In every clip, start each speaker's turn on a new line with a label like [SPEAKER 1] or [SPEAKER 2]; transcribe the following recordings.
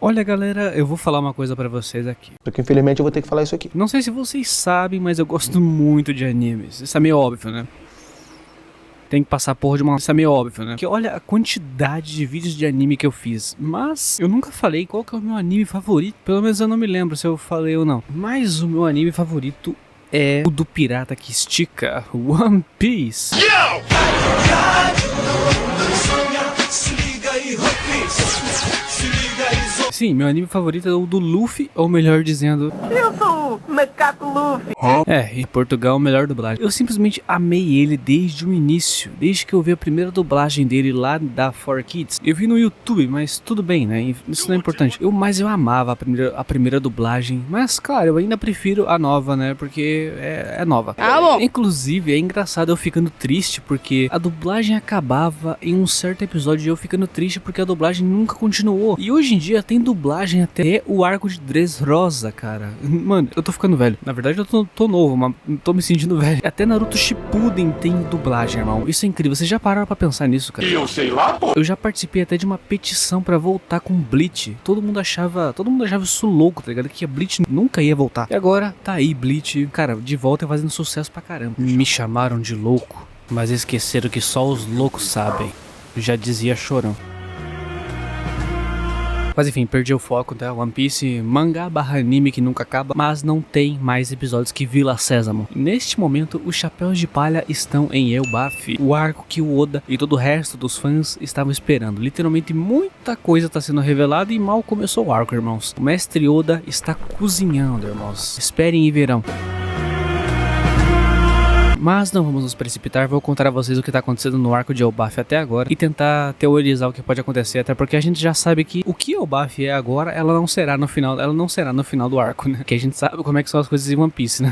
[SPEAKER 1] Olha galera, eu vou falar uma coisa pra vocês aqui.
[SPEAKER 2] Só que infelizmente eu vou ter que falar isso aqui.
[SPEAKER 1] Não sei se vocês sabem, mas eu gosto muito de animes. Isso é meio óbvio, né? Tem que passar porra de uma... Isso é meio óbvio, né? Porque olha a quantidade de vídeos de anime que eu fiz. Mas eu nunca falei qual que é o meu anime favorito. Pelo menos eu não me lembro se eu falei ou não. Mas o meu anime favorito é o do pirata que estica, One Piece. Sim, meu anime favorito é o do Luffy, ou melhor dizendo...
[SPEAKER 3] Eu sou o Macaco Luffy.
[SPEAKER 1] Em Portugal, o melhor dublagem. Eu simplesmente amei ele desde o início. Desde que eu vi a primeira dublagem dele lá da 4Kids. Eu vi no YouTube, mas tudo bem, né? Isso não é importante. Mas eu amava a primeira dublagem. Mas, claro, eu ainda prefiro a nova, né? Porque é nova.
[SPEAKER 3] Ah, bom.
[SPEAKER 1] Inclusive, é engraçado eu ficando triste, porque a dublagem acabava em um certo episódio e eu ficando triste porque a dublagem nunca continuou. E hoje em dia tem dublagem até o arco de Dressrosa, cara. Mano, eu tô ficando velho. Na verdade, eu tô novo, mas tô me sentindo velho. Até Naruto Shippuden tem dublagem, irmão. Isso é incrível. Vocês já pararam pra pensar nisso, cara?
[SPEAKER 4] Eu sei lá, pô.
[SPEAKER 1] Eu já participei até de uma petição pra voltar com Bleach. Todo mundo achava isso louco, tá ligado? Que a Bleach nunca ia voltar. E agora, tá aí, Bleach. Cara, de volta e fazendo sucesso pra caramba. Me chamaram de louco, mas esqueceram que só os loucos sabem. Já dizia Chorão. Mas enfim, perdi o foco, tá? One Piece, mangá barra anime que nunca acaba, mas não tem mais episódios que Vila Sésamo. Neste momento, os Chapéus de Palha estão em Elbaf, o arco que o Oda e todo o resto dos fãs estavam esperando. Literalmente muita coisa está sendo revelada e mal começou o arco, irmãos. O mestre Oda está cozinhando, irmãos. Esperem e verão. Mas não vamos nos precipitar, vou contar a vocês o que está acontecendo no arco de Elbaf até agora e tentar teorizar o que pode acontecer, até porque a gente já sabe que o que Elbaf é agora, ela não será no final do arco, né? Que a gente sabe como é que são as coisas em One Piece, né?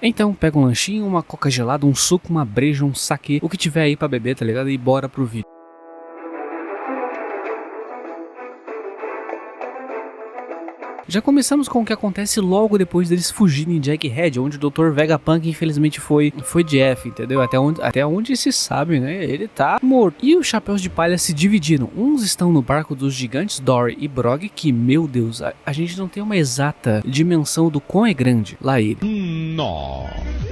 [SPEAKER 1] Então pega um lanchinho, uma coca gelada, um suco, uma breja, um saquê, o que tiver aí pra beber, tá ligado? E bora pro vídeo. Já começamos com o que acontece logo depois deles fugirem de Egghead, onde o Dr. Vegapunk infelizmente foi de F, entendeu? Até onde se sabe, né? Ele tá morto. E os Chapéus de Palha se dividiram. Uns estão no barco dos gigantes Dory e Brog, que, meu Deus, a gente não tem uma exata dimensão do quão é grande lá ele.
[SPEAKER 4] Não,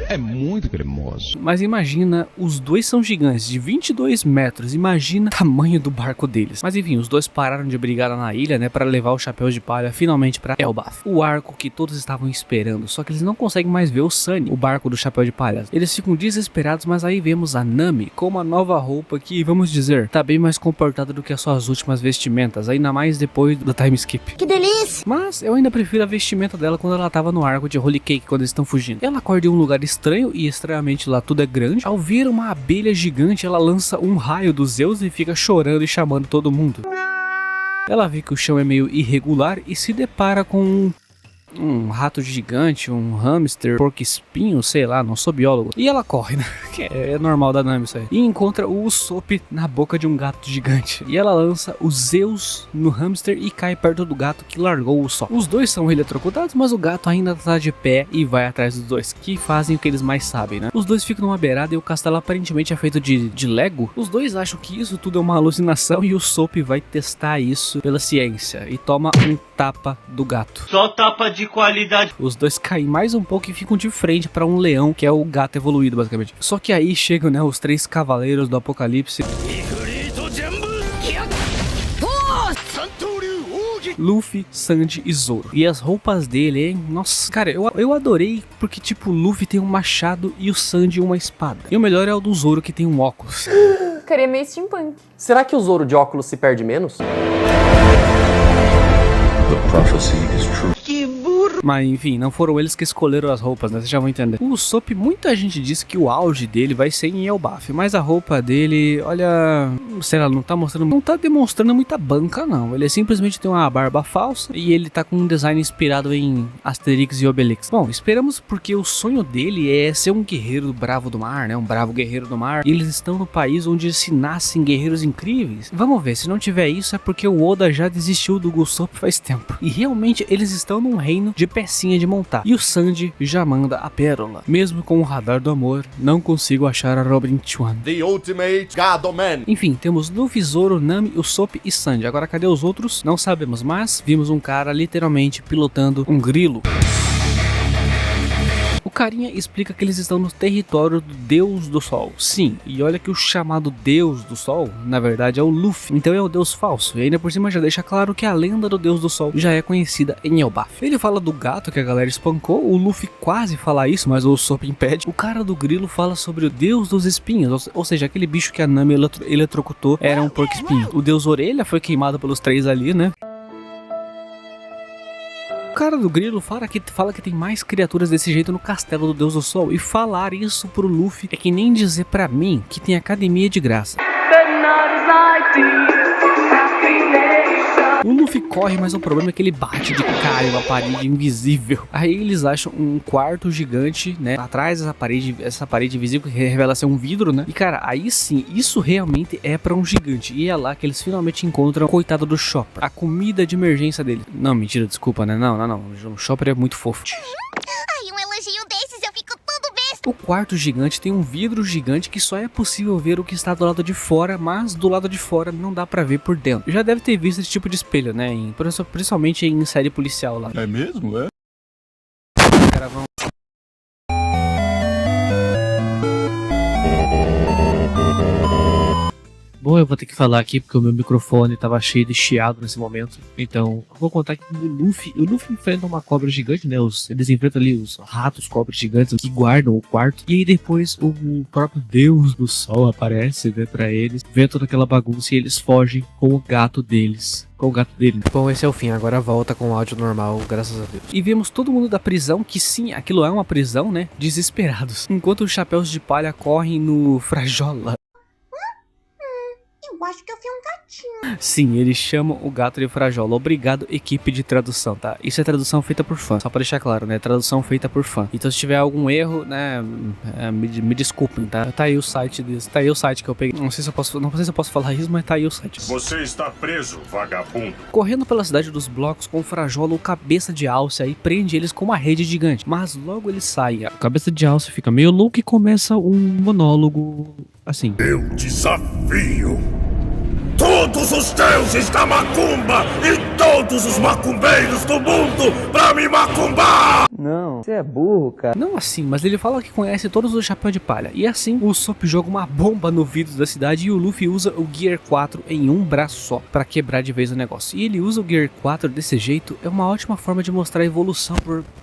[SPEAKER 4] é muito cremoso.
[SPEAKER 1] Mas imagina, os dois são gigantes de 22 metros, imagina o tamanho do barco deles. Mas enfim, os dois pararam de brigar lá na ilha, né, para levar os Chapéus de Palha finalmente pra Elbaf, o arco que todos estavam esperando, só que eles não conseguem mais ver o Sunny, o barco do Chapéu de Palha. Eles ficam desesperados, mas aí vemos a Nami com uma nova roupa que, vamos dizer, tá bem mais comportada do que as suas últimas vestimentas, ainda mais depois do time skip.
[SPEAKER 3] Que delícia!
[SPEAKER 1] Mas eu ainda prefiro a vestimenta dela quando ela tava no arco de Holy Cake, quando eles estão fugindo. Ela acorda em um lugar estranho e estranhamente lá tudo é grande. Ao ver uma abelha gigante, ela lança um raio dos Zeus e fica chorando e chamando todo mundo. Ela vê que o chão é meio irregular e se depara com um rato gigante, um hamster, porco-espinho, sei lá, não sou biólogo. E ela corre, né? Que é normal da Nami isso aí. E encontra o Usopp na boca de um gato gigante. E ela lança o Zeus no hamster e cai perto do gato que largou o Usopp. Os dois são eletrocutados, mas o gato ainda tá de pé e vai atrás dos dois, que fazem o que eles mais sabem, né? Os dois ficam numa beirada e o castelo aparentemente é feito de Lego. Os dois acham que isso tudo é uma alucinação e o Usopp vai testar isso pela ciência e toma um tapa do gato.
[SPEAKER 5] Só tapa de qualidade.
[SPEAKER 1] Os dois caem mais um pouco e ficam de frente para um leão, que é o gato evoluído, basicamente. Só que aí chegam, né, os três cavaleiros do apocalipse. Luffy, Sandy e Zoro. E as roupas dele, hein? Nossa, cara, eu adorei porque, tipo, o Luffy tem um machado e o Sandy uma espada. E o melhor é o do Zoro, que tem um óculos.
[SPEAKER 6] Queria meio steampunk.
[SPEAKER 2] Será que o Zoro de óculos se perde menos?
[SPEAKER 4] The prophecy is true.
[SPEAKER 1] Mas enfim, não foram eles que escolheram as roupas, né? Vocês já vão entender. O Usopp, muita gente diz que o auge dele vai ser em Elbaf, mas a roupa dele, olha, sei lá, não tá demonstrando muita banca, não. Ele simplesmente tem uma barba falsa e ele tá com um design inspirado em Asterix e Obelix. Bom, esperamos porque o sonho dele é ser um guerreiro bravo do mar, né? Um bravo guerreiro do mar. E eles estão no país onde se nascem guerreiros incríveis. Vamos ver, se não tiver isso é porque o Oda já desistiu do Usopp faz tempo. E realmente eles estão num reino de pecinha de montar. E o Sanji já manda a pérola. Mesmo com o radar do amor, não consigo achar a Robin Chuan.
[SPEAKER 7] The Ultimate Gado Man.
[SPEAKER 1] Enfim, temos Luffy, Zoro, Nami, Usopp e Sanji. Agora cadê os outros? Não sabemos, mas vimos um cara literalmente pilotando um grilo. O carinha explica que eles estão no território do Deus do Sol. Sim, e olha que o chamado Deus do Sol, na verdade, é o Luffy. Então é o Deus falso. E ainda por cima já deixa claro que a lenda do Deus do Sol já é conhecida em Elbaf. Ele fala do gato que a galera espancou. O Luffy quase fala isso, mas o Usopp impede. O cara do grilo fala sobre o Deus dos espinhos. Ou seja, aquele bicho que a Nami eletrocutou era um porco espinho. O Deus Orelha foi queimado pelos três ali, né? O cara do grilo fala que tem mais criaturas desse jeito no castelo do Deus do Sol. E falar isso pro Luffy é que nem dizer pra mim que tem academia de graça. O Luffy corre, mas o problema é que ele bate de cara em uma parede invisível. Aí eles acham um quarto gigante, né? Atrás essa parede invisível que revela ser um vidro, né? E cara, aí sim, isso realmente é pra um gigante. E é lá que eles finalmente encontram o coitado do Chopper. A comida de emergência dele. Não, mentira, desculpa, né? Não. O Chopper é muito fofo.
[SPEAKER 8] Ai, um elogio desses eu fico todo besta.
[SPEAKER 1] O quarto gigante tem um vidro gigante que só é possível ver o que está do lado de fora, mas do lado de fora não dá pra ver por dentro. Já deve ter visto esse tipo de espelho, né? Principalmente em série policial lá.
[SPEAKER 4] É mesmo, é?
[SPEAKER 1] Caravão. Bom, eu vou ter que falar aqui porque o meu microfone tava cheio de chiado nesse momento. Então, eu vou contar que o Luffy enfrenta uma cobra gigante, né? Eles enfrentam ali os ratos, cobras gigantes que guardam o quarto. E aí depois o próprio Deus do Sol aparece, né, pra eles. Vê toda aquela bagunça e eles fogem com o gato deles.
[SPEAKER 2] Bom, esse é o fim, agora volta com o áudio normal, graças a Deus.
[SPEAKER 1] E vemos todo mundo da prisão, que sim, aquilo é uma prisão, né? Desesperados. Enquanto os chapéus de palha correm no Frajola.
[SPEAKER 8] Eu acho que eu vi um gatinho.
[SPEAKER 1] Sim, eles chamam o gato de Frajola. Obrigado, equipe de tradução, tá? Isso é tradução feita por fã. Só pra deixar claro, né? Tradução feita por fã. Então se tiver algum erro, né? Me desculpem, tá? Tá aí o site desse. Tá aí o site que eu peguei. Não sei se eu posso falar isso, mas tá aí o site.
[SPEAKER 7] Você está preso, vagabundo.
[SPEAKER 1] Correndo pela cidade dos blocos com o Frajola, o cabeça de alce aí prende eles com uma rede gigante. Mas logo eles saem. O cabeça de alce fica meio louco e começa um monólogo assim.
[SPEAKER 7] Eu desafio todos os deuses da macumba e todos os macumbeiros do mundo pra me macumbar!
[SPEAKER 2] Não, você é burro, cara.
[SPEAKER 1] Não assim, mas ele fala que conhece todos os chapéus de palha. E assim, o Usopp joga uma bomba no vidro da cidade e o Luffy usa o Gear 4 em um braço só, pra quebrar de vez o negócio. E ele usa o Gear 4 desse jeito, é uma ótima forma de mostrar a evolução.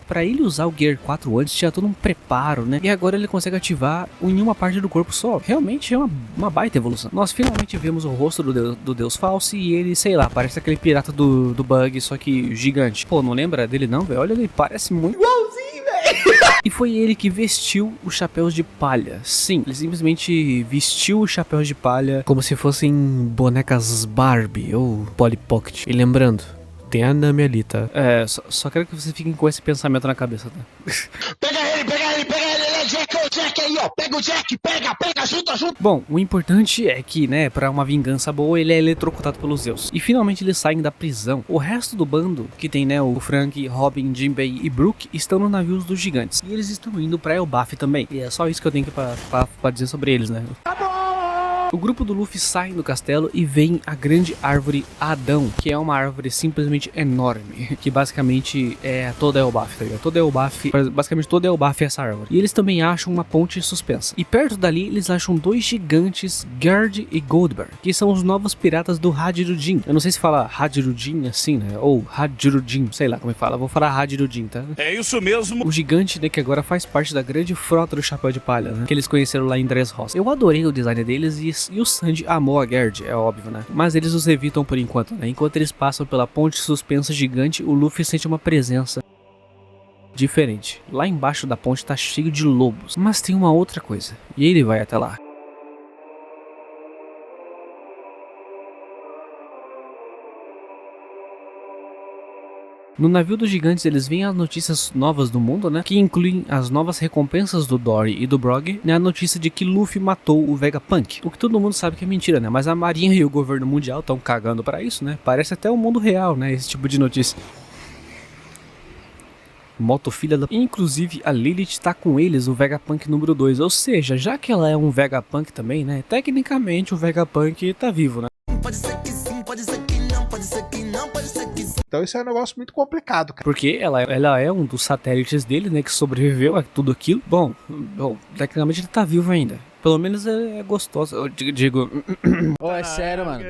[SPEAKER 1] Pra ele usar o Gear 4 antes, tinha todo um preparo, né? E agora ele consegue ativar em uma parte do corpo só. Realmente é uma baita evolução. Nós finalmente vemos o rosto do Deus falso e ele, sei lá, parece aquele pirata do Bug, só que gigante. Pô, não lembra dele não, velho? Olha, ele parece muito igualzinho, velho. E foi ele que vestiu os chapéus de palha. Sim, ele simplesmente vestiu os chapéus de palha como se fossem bonecas Barbie ou Polly Pocket. E lembrando, tem a Nami ali, tá? Só quero que vocês fiquem com esse pensamento na cabeça, tá?
[SPEAKER 5] Pega ele, ele é Jack aí, ó. Pega o Jack, pega, junta.
[SPEAKER 1] Bom, o importante é que, né, pra uma vingança boa, ele é eletrocutado pelos Zeus. E finalmente eles saem da prisão. O resto do bando, que tem, né, o Frank, Robin, Jinbei e Brook, estão nos navios dos gigantes. E eles estão indo pra Elbaf também. E é só isso que eu tenho pra dizer sobre eles, né? O grupo do Luffy sai do castelo e vem a grande árvore Adão, que é uma árvore simplesmente enorme, que basicamente é toda Elbaf, tá ligado? Basicamente toda Elbaf é essa árvore. E eles também acham uma ponte suspensa. E perto dali eles acham dois gigantes, Gerd e Goldberg, que são os novos piratas do Hajirudin. Eu não sei se fala Hajirudin assim, né? Ou Hajirudin, sei lá como é que fala. Vou falar Hajirudin, tá?
[SPEAKER 7] É isso mesmo.
[SPEAKER 1] O gigante, né, que agora faz parte da grande frota do Chapéu de Palha, né? Que eles conheceram lá em Dressrosa. Eu adorei o design deles e o Sanji amou a Gerd, é óbvio, né? Mas eles os evitam por enquanto, né? Enquanto eles passam pela ponte suspensa gigante, o Luffy sente uma presença diferente. Lá embaixo da ponte tá cheio de lobos. Mas tem uma outra coisa. E ele vai até lá. No navio dos gigantes eles veem as notícias novas do mundo, né? Que incluem as novas recompensas do Dory e do Brog, né? A notícia de que Luffy matou o Vegapunk. O que todo mundo sabe que é mentira, né? Mas a marinha e o governo mundial estão cagando pra isso, né? Parece até o mundo real, né? Esse tipo de notícia. moto filha da... Inclusive a Lilith tá com eles, o Vegapunk número 2, ou seja, já que ela é um Vegapunk também, né, tecnicamente o Vegapunk tá vivo, né.
[SPEAKER 5] Pode ser que sim, pode ser que não, pode ser que não, pode ser que sim.
[SPEAKER 9] Então isso é um negócio muito complicado, cara.
[SPEAKER 1] Porque ela é um dos satélites dele, né, que sobreviveu a tudo aquilo. Bom, tecnicamente ele tá vivo ainda. Pelo menos é gostoso, eu digo...
[SPEAKER 2] Ô, é sério, mano.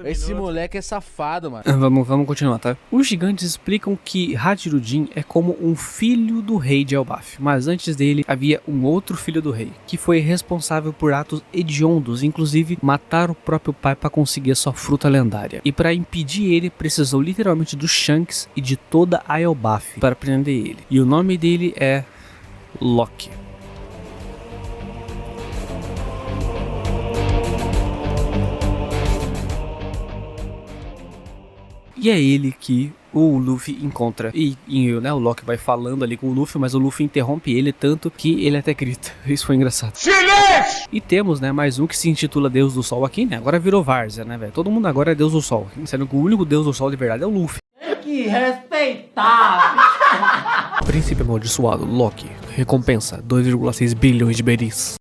[SPEAKER 2] Esse moleque é safado, mano.
[SPEAKER 1] Vamos continuar, tá? Os gigantes explicam que Hajirudin é como um filho do rei de Elbaf, mas antes dele havia um outro filho do rei, que foi responsável por atos hediondos, inclusive matar o próprio pai para conseguir a sua fruta lendária. E para impedir ele, precisou literalmente do Shanks e de toda a Elbaf para prender ele. E o nome dele é Loki. E é ele que o Luffy encontra. E né, o Loki vai falando ali com o Luffy, mas o Luffy interrompe ele tanto que ele até grita. Isso foi engraçado. Silêncio! E temos, né, mais um que se intitula Deus do Sol aqui, né? Agora virou Várzea, né, velho? Todo mundo agora é Deus do Sol. Sendo que o único Deus do Sol de verdade é o Luffy.
[SPEAKER 3] Que respeitável!
[SPEAKER 1] Príncipe amaldiçoado, Loki. Recompensa, 2,6 bilhões de beris.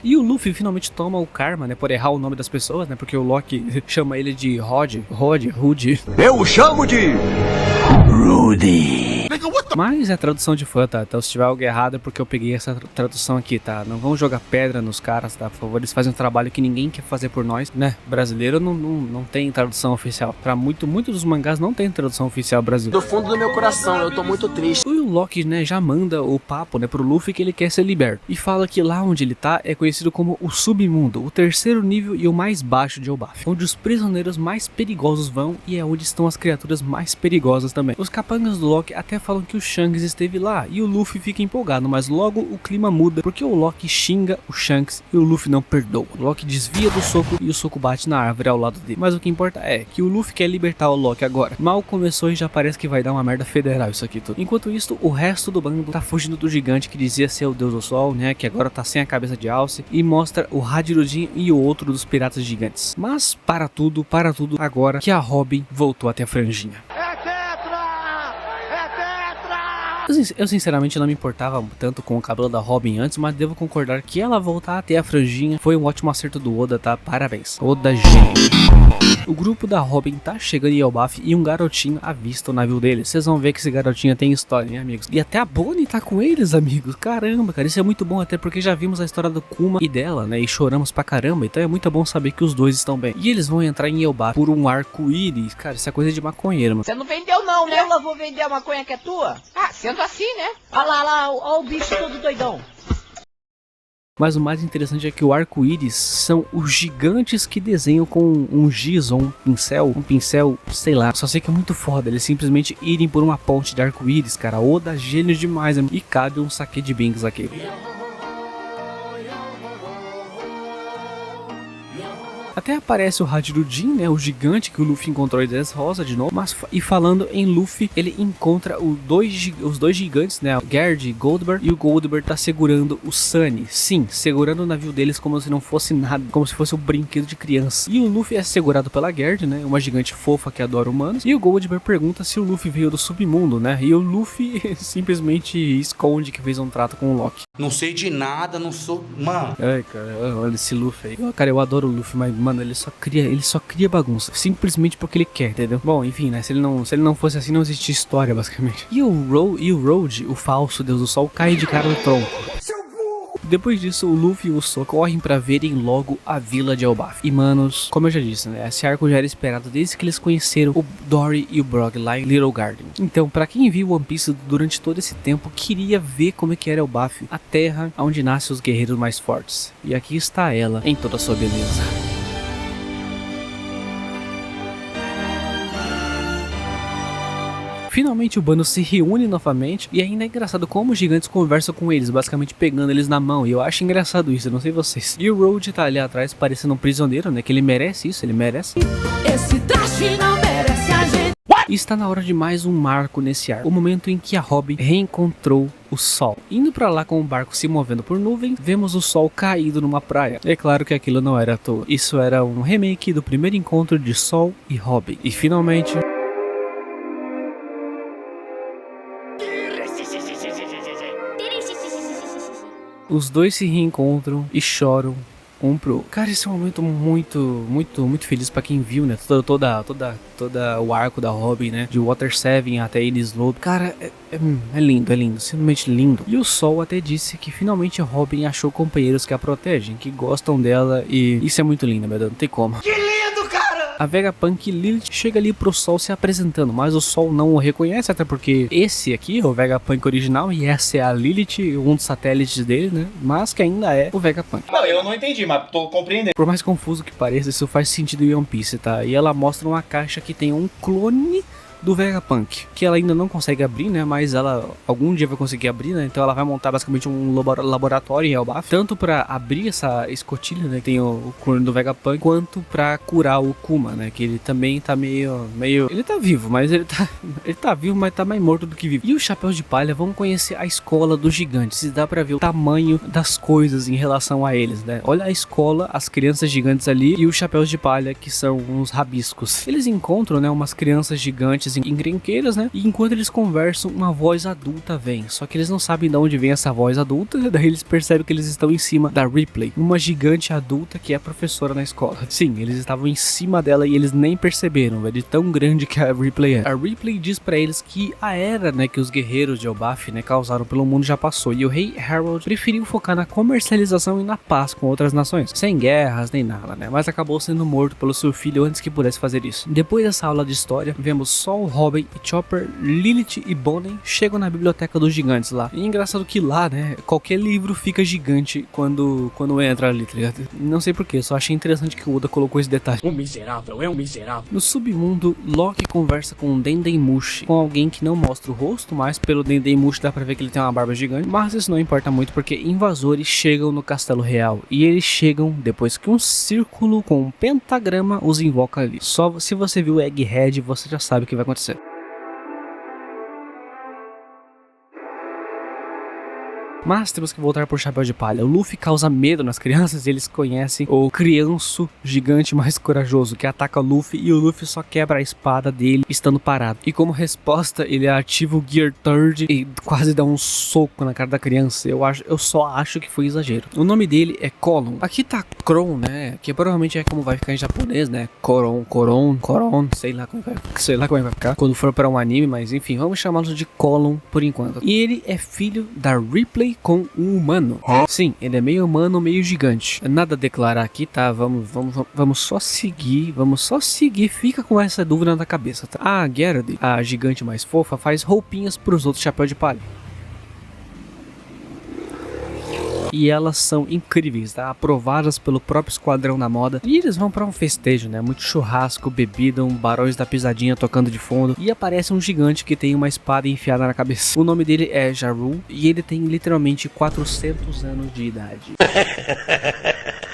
[SPEAKER 1] E o Luffy finalmente toma o karma, né, por errar o nome das pessoas, né, porque o Loki chama ele de Rude.
[SPEAKER 5] Eu chamo de Rudy.
[SPEAKER 1] Mas é tradução de fã, tá? Então se tiver algo errado é porque eu peguei essa tradução aqui, tá? Não vamos jogar pedra nos caras, tá? Por favor, eles fazem um trabalho que ninguém quer fazer por nós, né? Brasileiro não tem tradução oficial. Pra muitos dos mangás não tem tradução oficial Brasil.
[SPEAKER 3] Do fundo do meu coração, eu tô muito triste.
[SPEAKER 1] E o Loki, né, já manda o papo, né, pro Luffy que ele quer ser liberto. E fala que lá onde ele tá é conhecido como o Submundo, o terceiro nível e o mais baixo de Elbaf, onde os prisioneiros mais perigosos vão e é onde estão as criaturas mais perigosas também. Os capangas do Loki até falam que o Shanks esteve lá e o Luffy fica empolgado, mas logo o clima muda porque o Loki xinga o Shanks e o Luffy não perdoa. O Loki desvia do soco e o soco bate na árvore ao lado dele. Mas o que importa é que o Luffy quer libertar o Loki agora. Mal começou e já parece que vai dar uma merda federal isso aqui tudo. Enquanto isso, o resto do bando tá fugindo do gigante que dizia ser o Deus do Sol, né, que agora tá sem a cabeça de alce, e mostra o Hajirudin e o outro dos piratas gigantes. Mas para tudo, agora que a Robin voltou até a franjinha. Eu sinceramente não me importava tanto com o cabelo da Robin antes, mas devo concordar que ela voltar até a franjinha foi um ótimo acerto do Oda, tá? Parabéns. Oda gênio. O grupo da Robin tá chegando em Elbaf e um garotinho avista o navio dele. Vocês vão ver que esse garotinho tem história, hein, amigos? E até a Bonnie tá com eles, amigos. Caramba, cara, isso é muito bom, até porque já vimos a história do Kuma e dela, né? E choramos pra caramba, então é muito bom saber que os dois estão bem. E eles vão entrar em Elbaf por um arco-íris. Cara, isso é coisa de maconheiro, mano.
[SPEAKER 3] Você não vendeu não, né? Eu vou vender a maconha que é tua? Ah, sendo assim, né? Olha lá, ó o bicho todo doidão.
[SPEAKER 1] Mas o mais interessante é que o arco-íris são os gigantes que desenham com um giz ou um pincel, sei lá. Só sei que é muito foda eles simplesmente irem por uma ponte de arco-íris, cara. Oda gênio demais, e cabe um saque de bings aqui. Até aparece o Hajirudin, né, o gigante que o Luffy encontrou em Dressrosa de novo, e falando em Luffy, ele encontra os dois gigantes, né, o Gerd e Goldberg, e o Goldberg tá segurando o Sunny, sim, segurando o navio deles como se não fosse nada, como se fosse um brinquedo de criança. E o Luffy é segurado pela Gerd, né, uma gigante fofa que adora humanos, e o Goldberg pergunta se o Luffy veio do submundo, né, e o Luffy simplesmente esconde que fez um trato com o Loki.
[SPEAKER 5] Não sei de nada, não sou... Mano.
[SPEAKER 1] Ai, cara, olha esse Luffy aí. Cara, eu adoro o Luffy, mas, mano, ele só cria bagunça. Simplesmente porque ele quer, entendeu? Bom, enfim, né? Se ele não fosse assim, não existia história, basicamente. E o Road, o falso Deus do Sol, cai de cara no tronco. Depois disso, o Luffy e o Sop correm pra verem logo a vila de Elbaf. E, manos, como eu já disse, né? Esse arco já era esperado desde que eles conheceram o Dory e o Brog lá em Little Garden. Então, pra quem viu One Piece durante todo esse tempo, queria ver como é que era Elbaf, a terra onde nascem os guerreiros mais fortes. E aqui está ela, em toda a sua beleza. Finalmente o bando se reúne novamente e ainda é engraçado como os gigantes conversam com eles, basicamente pegando eles na mão, e eu acho engraçado isso, eu não sei vocês. E o Road tá ali atrás parecendo um prisioneiro, né, que ele merece isso, ele merece.
[SPEAKER 6] Esse trash não merece a gente.
[SPEAKER 1] E está na hora de mais um marco nesse arco, o momento em que a Robin reencontrou o Sol. Indo pra lá com o barco se movendo por nuvens, vemos o Sol caído numa praia. É claro que aquilo não era à toa, isso era um remake do primeiro encontro de Sol e Robin. E finalmente... Os dois se reencontram e choram um pro outro. Cara, esse é um momento muito feliz pra quem viu, né? Toda o arco da Robin, né? De Water 7 até Innsmouth. Cara, é lindo, simplesmente lindo. E o Sol até disse que finalmente a Robin achou companheiros que a protegem, que gostam dela, e isso é muito lindo, meu Deus, não tem como.
[SPEAKER 5] Que lindo, cara!
[SPEAKER 1] A Vegapunk Lilith chega ali pro Sol se apresentando, mas o Sol não o reconhece, até porque esse aqui é o Vegapunk original e essa é a Lilith, um dos satélites dele, né? Mas que ainda é o Vegapunk.
[SPEAKER 5] Não, eu não entendi, mas tô compreendendo.
[SPEAKER 1] Por mais confuso que pareça, isso faz sentido em One Piece, tá? E ela mostra uma caixa que tem um clone do Vegapunk, que ela ainda não consegue abrir, né, mas ela algum dia vai conseguir abrir, né, então ela vai montar basicamente um laboratório em Elbaf, tanto pra abrir essa escotilha, né, que tem o clone do Vegapunk, quanto pra curar o Kuma, né, que ele também tá meio, ele tá vivo, mas ele tá vivo, mas tá mais morto do que vivo. E os Chapéus de Palha vão conhecer a escola dos gigantes, e dá pra ver o tamanho das coisas em relação a eles, né, olha a escola, as crianças gigantes ali, e os Chapéus de Palha, que são uns rabiscos. Eles encontram, né, umas crianças gigantes encrenqueiras, né? E enquanto eles conversam, uma voz adulta vem. Só que eles não sabem de onde vem essa voz adulta. Daí eles percebem que eles estão em cima da Ripley, uma gigante adulta que é professora na escola. Sim, eles estavam em cima dela e eles nem perceberam, velho, de tão grande que a Ripley é. A Ripley diz pra eles que a era, né, que os guerreiros de Elbaf, né, causaram pelo mundo já passou. E o rei Harold preferiu focar na comercialização e na paz com outras nações, sem guerras nem nada, né? Mas acabou sendo morto pelo seu filho antes que pudesse fazer isso. Depois dessa aula de história, vemos Sol, Robin e Chopper, Lilith e Bonnie chegam na biblioteca dos gigantes lá. E é engraçado que lá, né, qualquer livro fica gigante quando entra ali, tá ligado? Não sei porquê, só achei interessante que o Oda colocou esse detalhe.
[SPEAKER 5] Um miserável, é um miserável.
[SPEAKER 1] No submundo, Loki conversa com Dendemushi, com alguém que não mostra o rosto, mas pelo Dendemushi dá pra ver que ele tem uma barba gigante. Mas isso não importa muito porque invasores chegam no Castelo Real. E eles chegam depois que um círculo com um pentagrama os invoca ali. Só se você viu o Egghead, você já sabe o que vai acontecer. Mas temos que voltar por Chapéu de Palha. O Luffy causa medo nas crianças e eles conhecem o crianço gigante mais corajoso que ataca o Luffy e o Luffy só quebra a espada dele estando parado. E como resposta ele ativa o Gear Third e quase dá um soco na cara da criança. Eu só acho que foi exagero. O nome dele é Colon. Aqui tá Kron, né? Que provavelmente é como vai ficar em japonês, né? Coron, sei lá como vai ficar quando for para um anime, mas enfim, vamos chamá-lo de Colon por enquanto. E ele é filho da Ripley com um humano. Sim, ele é meio humano, meio gigante. Nada a declarar aqui, tá? Vamos só seguir, fica com essa dúvida na cabeça, tá? A Geralt, a gigante mais fofa, faz roupinhas pros outros Chapéu de Palha. E elas são incríveis, tá? Aprovadas pelo próprio esquadrão da moda. E eles vão pra um festejo, né? Muito churrasco, bebida, barões da pisadinha tocando de fundo. E aparece um gigante que tem uma espada enfiada na cabeça. O nome dele é Jaru e ele tem literalmente 400 anos de idade.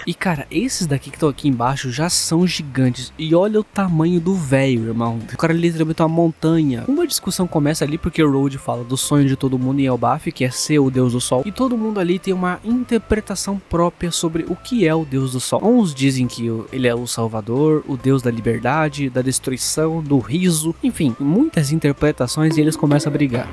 [SPEAKER 1] E cara, esses daqui que estão aqui embaixo já são gigantes. E olha o tamanho do velho, irmão. O cara literalmente é uma montanha. Uma discussão começa ali porque o Road fala do sonho de todo mundo em Elbaf, que é ser o Deus do Sol. E todo mundo ali tem uma interpretação própria sobre o que é o Deus do Sol. Uns dizem que ele é o Salvador, o Deus da liberdade, da destruição, do riso. Enfim, muitas interpretações e eles começam a brigar.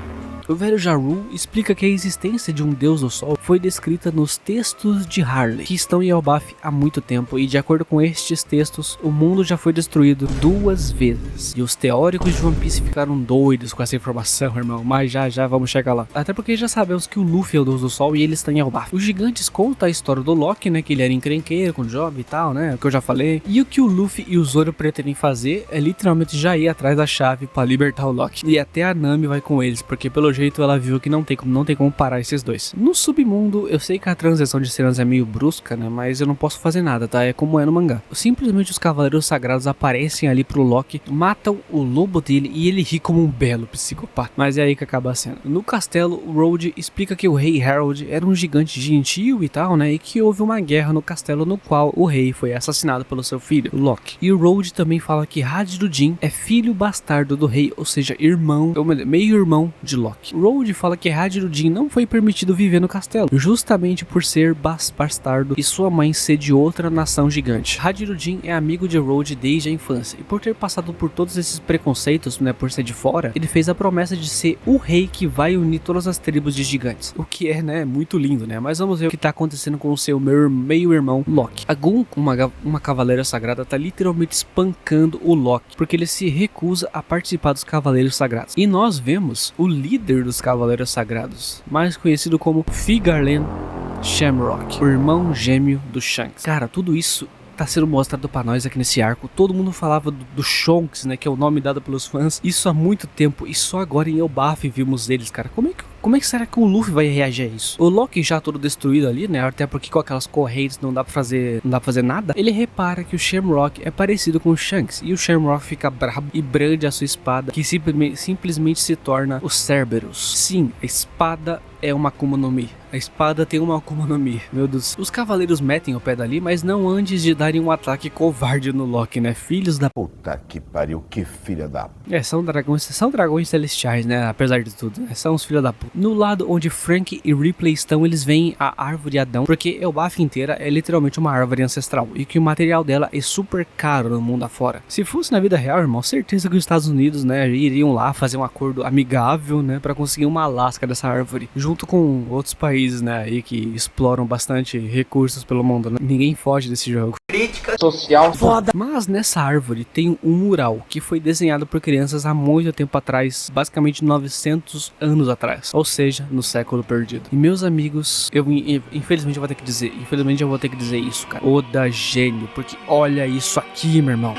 [SPEAKER 1] O velho Jaru explica que a existência de um deus do sol foi descrita nos textos de Harley, que estão em Elbaf há muito tempo, e de acordo com estes textos, o mundo já foi destruído 2 vezes. E os teóricos de One Piece ficaram doidos com essa informação, irmão, mas já vamos chegar lá. Até porque já sabemos que o Luffy é o deus do sol e ele está em Elbaf. Os gigantes contam a história do Loki, né, que ele era encrenqueiro com o Job e tal, né, o que eu já falei. E o que o Luffy e o Zoro pretendem fazer é literalmente já ir atrás da chave para libertar o Loki. E até a Nami vai com eles, porque pelo jeito ela viu que não tem como parar esses dois. No submundo, eu sei que a transição de cenas é meio brusca, né, mas eu não posso fazer nada, tá? É como é no mangá. Simplesmente os Cavaleiros Sagrados aparecem ali pro Loki, matam o lobo dele e ele ri como um belo psicopata. Mas é aí que acaba a cena. No castelo, o Road explica que o rei Harold era um gigante gentil e tal, né, e que houve uma guerra no castelo no qual o rei foi assassinado pelo seu filho, o Loki. E o Road também fala que Hadjin é filho bastardo do rei, ou seja, meio irmão de Loki. Loki. Road fala que Hajirudin não foi permitido viver no castelo, justamente por ser bastardo e sua mãe ser de outra nação gigante. Hajirudin é amigo de Road desde a infância, e por ter passado por todos esses preconceitos, né, por ser de fora, ele fez a promessa de ser o rei que vai unir todas as tribos de gigantes. O que é, né, muito lindo, né? Mas vamos ver o que tá acontecendo com o seu meio-irmão Loki. A Gun, uma cavaleira sagrada, tá literalmente espancando o Loki, porque ele se recusa a participar dos Cavaleiros Sagrados. E nós vemos o líder dos Cavaleiros Sagrados, mais conhecido como Figarland Shamrock, o irmão gêmeo do Shanks. Cara, tudo isso tá sendo mostrado pra nós aqui nesse arco. Todo mundo falava do Shonks, né, que é o nome dado pelos fãs, isso há muito tempo, e só agora em Elbaf vimos eles, cara. Como é que será que o Luffy vai reagir a isso? O Loki já todo destruído ali, né? Até porque com aquelas correntes não dá pra fazer nada. Ele repara que o Shamrock é parecido com o Shanks. E o Shamrock fica brabo e brande a sua espada, que simplesmente se torna o Cerberus. Sim, a espada é uma Akuma no Mi. A espada tem uma Akuma no Mi. Meu Deus. Os cavaleiros metem o pé dali, mas não antes de darem um ataque covarde no Loki, né? Filhos da
[SPEAKER 7] Puta que pariu, que filha da...
[SPEAKER 1] são dragões celestiais, né? Apesar de tudo, né? São os filhos da puta. No lado onde Frank e Ripley estão, eles veem a árvore Adão, porque Elbaf inteira é literalmente uma árvore ancestral, e que o material dela é super caro no mundo afora. Se fosse na vida real, irmão, certeza que os Estados Unidos, né, iriam lá fazer um acordo amigável, né, pra conseguir uma lasca dessa árvore, junto com outros países, né, aí que exploram bastante recursos pelo mundo, né? Ninguém foge desse jogo.
[SPEAKER 5] Crítica social foda.
[SPEAKER 1] Mas nessa árvore tem um mural que foi desenhado por crianças há muito tempo atrás, basicamente 900 anos atrás, ou seja, no século perdido. E meus amigos, infelizmente eu vou ter que dizer isso, cara. Oda gênio, porque olha isso aqui, meu irmão.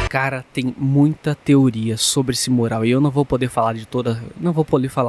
[SPEAKER 1] Cara, tem muita teoria sobre esse mural e eu não vou poder falar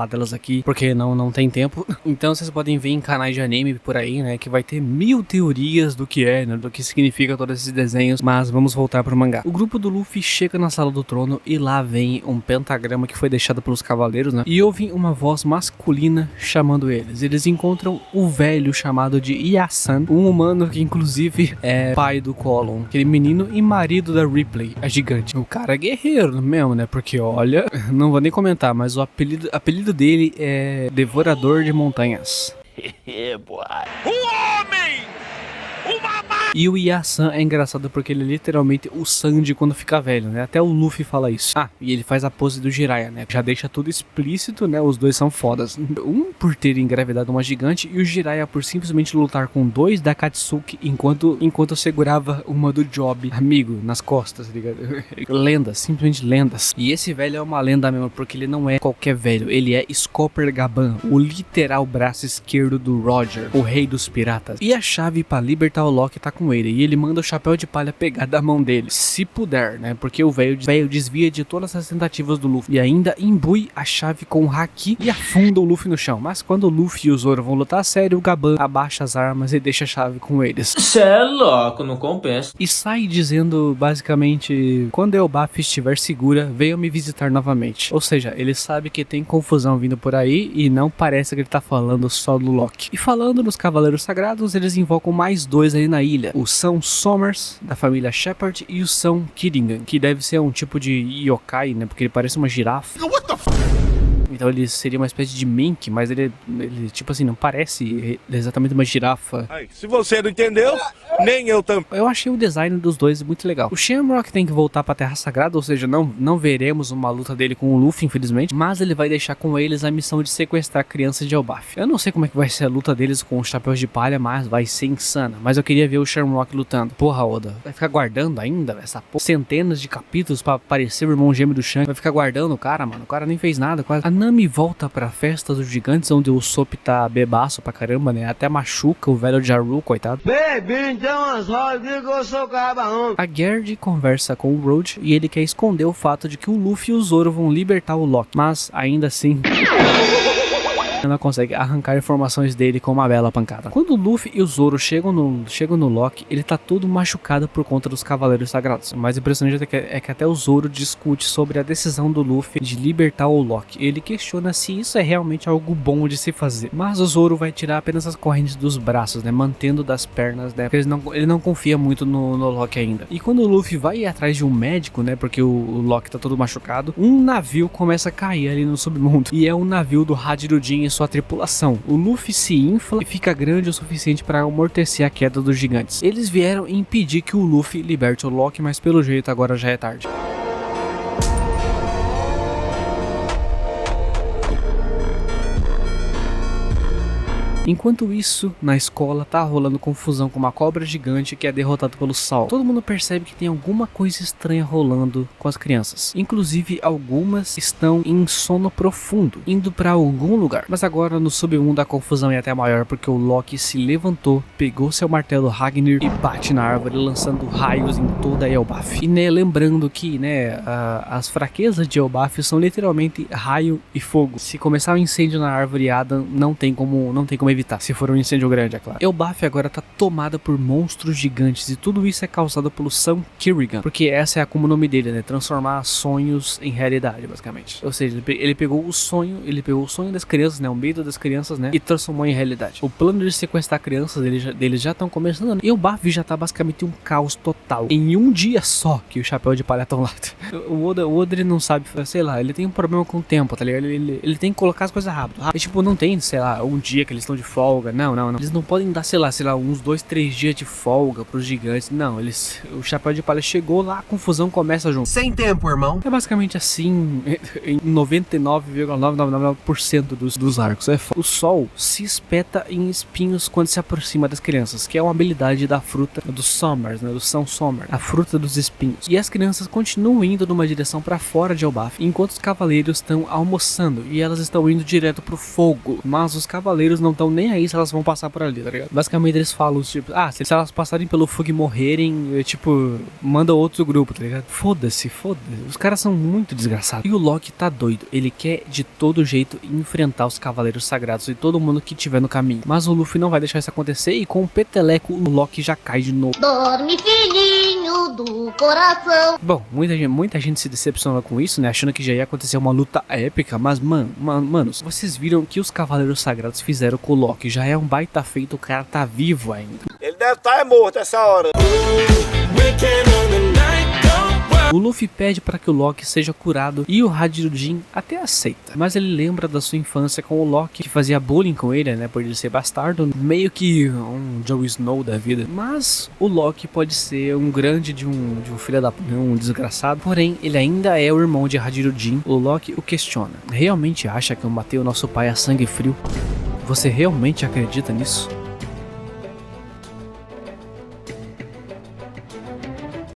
[SPEAKER 1] delas aqui, porque não tem tempo. Então vocês podem ver em canais de anime por aí, né, que vai ter 1000 teorias do que é, né, do que significa todos esses desenhos, mas vamos voltar pro mangá. O grupo do Luffy chega na sala do trono e lá vem um pentagrama que foi deixado pelos cavaleiros, né, e ouvem uma voz masculina chamando eles. Eles encontram o velho chamado de Yasan, um humano que inclusive é pai do Colon, aquele menino e marido da Ripley, a gigante. O cara é guerreiro mesmo, né? Porque olha, não vou nem comentar, mas o apelido dele é Devorador de Montanhas.
[SPEAKER 7] O homem!
[SPEAKER 1] E o Yasan é engraçado porque ele é literalmente o Sanji quando fica velho, né? Até o Luffy fala isso. Ah, e ele faz a pose do Jiraiya, né? Já deixa tudo explícito, né? Os dois são fodas. Um por ter engravidado uma gigante e o Jiraiya por simplesmente lutar com 2 da Katsuki enquanto segurava uma do Job, amigo, nas costas, tá ligado? Lendas, simplesmente lendas. E esse velho é uma lenda mesmo, porque ele não é qualquer velho. Ele é Scopper Gaban, o literal braço esquerdo do Roger, o rei dos piratas. E a chave pra libertar o Loki tá com ele, e ele manda o chapéu de palha pegar da mão dele, se puder, né, porque o velho desvia de todas as tentativas do Luffy, e ainda imbui a chave com o haki e afunda o Luffy no chão. Mas quando o Luffy e o Zoro vão lutar a sério, o Gaban abaixa as armas e deixa a chave com eles.
[SPEAKER 10] Cê é louco, não compensa.
[SPEAKER 1] E sai dizendo, basicamente, quando Elbaf estiver segura, venham me visitar novamente. Ou seja, ele sabe que tem confusão vindo por aí, e não parece que ele tá falando só do Loki. E falando nos Cavaleiros Sagrados, eles invocam mais 2 ali na ilha. O São Somers, da família Shepard, e o São Kiringan, que deve ser um tipo de yokai, né? Porque ele parece uma girafa. Então ele seria uma espécie de mink, mas ele tipo assim, não parece exatamente uma girafa.
[SPEAKER 7] Se você não entendeu, nem eu também.
[SPEAKER 1] Eu achei o design dos dois muito legal. O Shamrock tem que voltar pra Terra Sagrada, ou seja, não veremos uma luta dele com o Luffy, infelizmente, mas ele vai deixar com eles a missão de sequestrar crianças de Elbaf. Eu não sei como é que vai ser a luta deles com os chapéus de palha, mas vai ser insana. Mas eu queria ver o Shamrock lutando. Porra, Oda, vai ficar guardando ainda essa porra? Centenas de capítulos pra aparecer o irmão gêmeo do Shanks. Vai ficar guardando o cara, mano. O cara nem fez nada, quase. A Nami volta pra festa dos gigantes, onde o Sop tá bebaço pra caramba, né? Até machuca o velho Jaru, coitado.
[SPEAKER 5] Baby, então as rodas que eu sou cabarão.
[SPEAKER 1] A Gerd conversa com o Road e ele quer esconder o fato de que o Luffy e o Zoro vão libertar o Loki. Mas, ainda assim... Ela consegue arrancar informações dele com uma bela pancada. Quando o Luffy e o Zoro chegam no Lock, ele tá todo machucado por conta dos Cavaleiros Sagrados. O mais impressionante é que até o Zoro discute sobre a decisão do Luffy de libertar o Lock. Ele questiona se isso é realmente algo bom de se fazer. Mas o Zoro vai tirar apenas as correntes dos braços, né? Mantendo das pernas, né? Porque ele não confia muito no Lock ainda. E quando o Luffy vai atrás de um médico, né? Porque o Lock tá todo machucado, um navio começa a cair ali no submundo. E é um navio do Hajirudin e sua tripulação. O Luffy se infla e fica grande o suficiente para amortecer a queda dos gigantes. Eles vieram impedir que o Luffy liberte o Lock, mas pelo jeito agora já é tarde. Enquanto isso, na escola tá rolando confusão com uma cobra gigante que é derrotada pelo Sol. Todo mundo percebe que tem alguma coisa estranha rolando com as crianças. Inclusive, algumas estão em sono profundo, indo pra algum lugar. Mas agora no submundo a confusão é até maior, porque o Loki se levantou, pegou seu martelo Ragnir e bate na árvore, lançando raios em toda a Elbaf. E né, lembrando que as fraquezas de Elbaf são literalmente raio e fogo. Se começar um incêndio na árvore Adam, não tem como evitar, se for um incêndio grande, é claro. Elbaf agora tá tomada por monstros gigantes e tudo isso é causado pelo Sam Kirrigan, porque essa é como o nome dele, né? Transformar sonhos em realidade, basicamente. Ou seja, ele pegou o sonho das crianças, né? O medo das crianças, né? E transformou em realidade. O plano de sequestrar crianças deles já estão começando. E Elbaf já tá basicamente um caos total. Em um dia só que o Chapéu de Palha tão lá. O Oda ele não sabe, sei lá, ele tem um problema com o tempo, tá ligado? Ele tem que colocar as coisas rápido. E tipo, não tem, sei lá, um dia que eles estão de folga, não. Eles não podem dar, sei lá, uns 2-3 dias de folga pros gigantes, não, o Chapéu de Palha chegou lá, a confusão começa junto.
[SPEAKER 5] Sem tempo, irmão.
[SPEAKER 1] É basicamente assim, em 99,999% dos arcos. O Sol se espeta em espinhos quando se aproxima das crianças, que é uma habilidade da fruta dos Sommers, né, do São Sommer, a fruta dos espinhos. E as crianças continuam indo numa direção pra fora de Elbaf, enquanto os cavaleiros estão almoçando, e elas estão indo direto pro fogo, mas os cavaleiros não estão nem aí se elas vão passar por ali, tá ligado? Basicamente eles falam, tipo, se elas passarem pelo fogo e morrerem, tipo, manda outro grupo, tá ligado? Foda-se. Os caras são muito desgraçados. E o Loki tá doido. Ele quer de todo jeito enfrentar os Cavaleiros Sagrados e todo mundo que tiver no caminho. Mas o Luffy não vai deixar isso acontecer e com o peteleco o Loki já cai de novo.
[SPEAKER 8] Dorme, filhinho do coração.
[SPEAKER 1] Bom, muita gente se decepciona com isso, né? Achando que já ia acontecer uma luta épica, mas, manos, vocês viram que os Cavaleiros Sagrados fizeram com o Loki. Já é um baita feito, o cara tá vivo ainda.
[SPEAKER 5] Ele deve estar morto essa hora.
[SPEAKER 1] O Luffy pede para que o Loki seja curado e o Hajirudin até aceita. Mas ele lembra da sua infância com o Loki, que fazia bullying com ele, né? Por ele ser bastardo. Meio que um Jon Snow da vida. Mas o Loki pode ser um grande de um filho da... um desgraçado. Porém, ele ainda é o irmão de Hajirudin. O Loki o questiona. Realmente acha que eu matei o nosso pai a sangue frio? Você realmente acredita nisso?